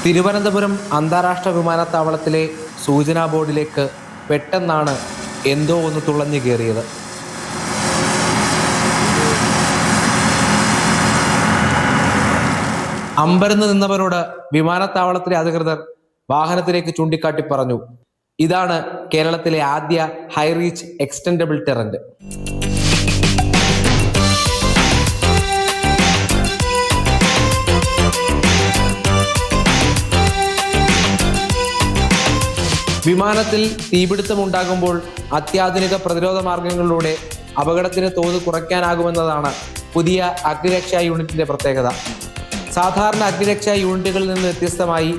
തിരുവനന്തപുരം അന്താരാഷ്ട്ര വിമാനത്താവളത്തിലെ സൂചനാ ബോർഡിലേക്ക് പെട്ടെന്നാണ് എന്തോ ഒന്ന് തുളഞ്ഞു കയറിയത്. അമ്പരന്ന് നിന്നവരോട് വിമാനത്താവളത്തിലെ അധികൃതർ വാഹനത്തിലേക്ക് ചൂണ്ടിക്കാട്ടി പറഞ്ഞു, ഇതാണ് കേരളത്തിലെ ആദ്യ ഹൈറീച്ച് എക്സ്റ്റൻഡബിൾ ടെറന്റ്. വിമാനത്തിൽ തീപിടുത്തമുണ്ടാകുമ്പോൾ അത്യാധുനിക പ്രതിരോധ മാർഗങ്ങളിലൂടെ അപകടത്തിന് തോത് കുറയ്ക്കാനാകുമെന്നതാണ് പുതിയ അഗ്നിരക്ഷാ യൂണിറ്റിന്റെ പ്രത്യേകത. സാധാരണ അഗ്നിരക്ഷാ യൂണിറ്റുകളിൽ നിന്ന് വ്യത്യസ്തമായി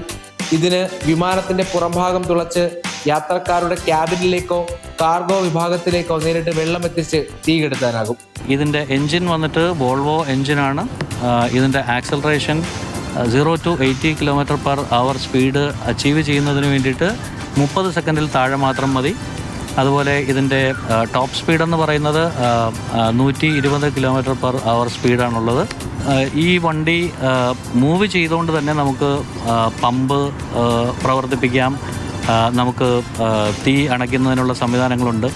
ഇതിന് വിമാനത്തിന്റെ പുറംഭാഗം തുളച്ച് യാത്രക്കാരുടെ ക്യാബിനിലേക്കോ കാർഗോ വിഭാഗത്തിലേക്കോ നേരിട്ട് വെള്ളം എത്തിച്ച് തീ കെടുത്താനാകും. ഇതിൻ്റെ എൻജിൻ വന്നിട്ട് വോൾവോ എൻജിനാണ്. ഇതിൻ്റെ acceleration 0 to 80 km/h speed achieve ചെയ്യുന്നതിന് വേണ്ടിയിട്ട് 30 സെക്കൻഡിൽ താഴെ മാത്രം മതി. അതുപോലെ ഇതിൻ്റെ ടോപ്പ് സ്പീഡെന്ന് പറയുന്നത് 120 km/h സ്പീഡാണുള്ളത്. ഈ വണ്ടി മൂവ് ചെയ്തുകൊണ്ട് തന്നെ നമുക്ക് പമ്പ് പ്രവർത്തിപ്പിക്കാം, നമുക്ക് തീ അണയ്ക്കുന്നതിനുള്ള സംവിധാനങ്ങളുണ്ട്.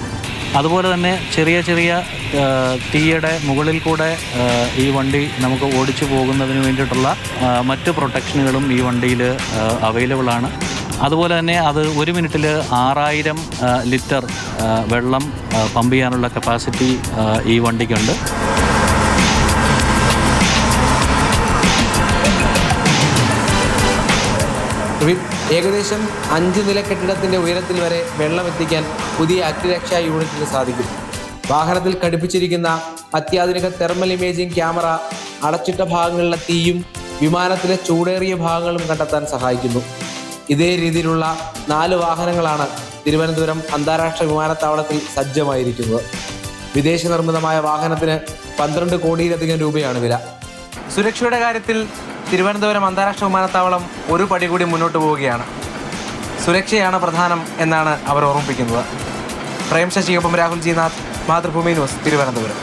അതുപോലെ തന്നെ ചെറിയ ചെറിയ തീയുടെ മുകളിൽ കൂടെ ഈ വണ്ടി നമുക്ക് ഓടിച്ചു പോകുന്നതിന് വേണ്ടിയിട്ടുള്ള മറ്റ് പ്രൊട്ടക്ഷനുകളും ഈ വണ്ടിയിൽ അവൈലബിൾ ആണ്. അതുപോലെ തന്നെ അത് 1 മിനിറ്റിൽ 6000 ലിറ്റർ വെള്ളം പമ്പ് ചെയ്യാനുള്ള കപ്പാസിറ്റി ഈ വണ്ടിക്കുണ്ട്. ഏകദേശം 5 നില കെട്ടിടത്തിൻ്റെ ഉയരത്തിൽ വരെ വെള്ളം എത്തിക്കാൻ പുതിയ അഗ്നിരക്ഷാ യൂണിറ്റിന് സാധിക്കും. വാഹനത്തിൽ ഘടിപ്പിച്ചിരിക്കുന്ന അത്യാധുനിക തെർമൽ ഇമേജിംഗ് ക്യാമറ അടച്ചിട്ട ഭാഗങ്ങളിലെ തീയും വിമാനത്തിലെ ചൂടേറിയ ഭാഗങ്ങളും കണ്ടെത്താൻ സഹായിക്കുന്നു. ഇതേ രീതിയിലുള്ള 4 വാഹനങ്ങളാണ് തിരുവനന്തപുരം അന്താരാഷ്ട്ര വിമാനത്താവളത്തിൽ സജ്ജമായിരിക്കുന്നത്. വിദേശ നിർമ്മിതമായ വാഹനത്തിന് 12 കോടിയിലധികം രൂപയാണ് വില. സുരക്ഷയുടെ കാര്യത്തിൽ തിരുവനന്തപുരം അന്താരാഷ്ട്ര വിമാനത്താവളം ഒരു പടി കൂടി മുന്നോട്ട് പോവുകയാണ്. സുരക്ഷയാണ് പ്രധാനം എന്നാണ് അവർ ഓർമ്മിപ്പിക്കുന്നത്. പ്രേം ശശിയൊപ്പം രാഹുൽ ജി നാഥ്, മാതൃഭൂമി ന്യൂസ്, തിരുവനന്തപുരം.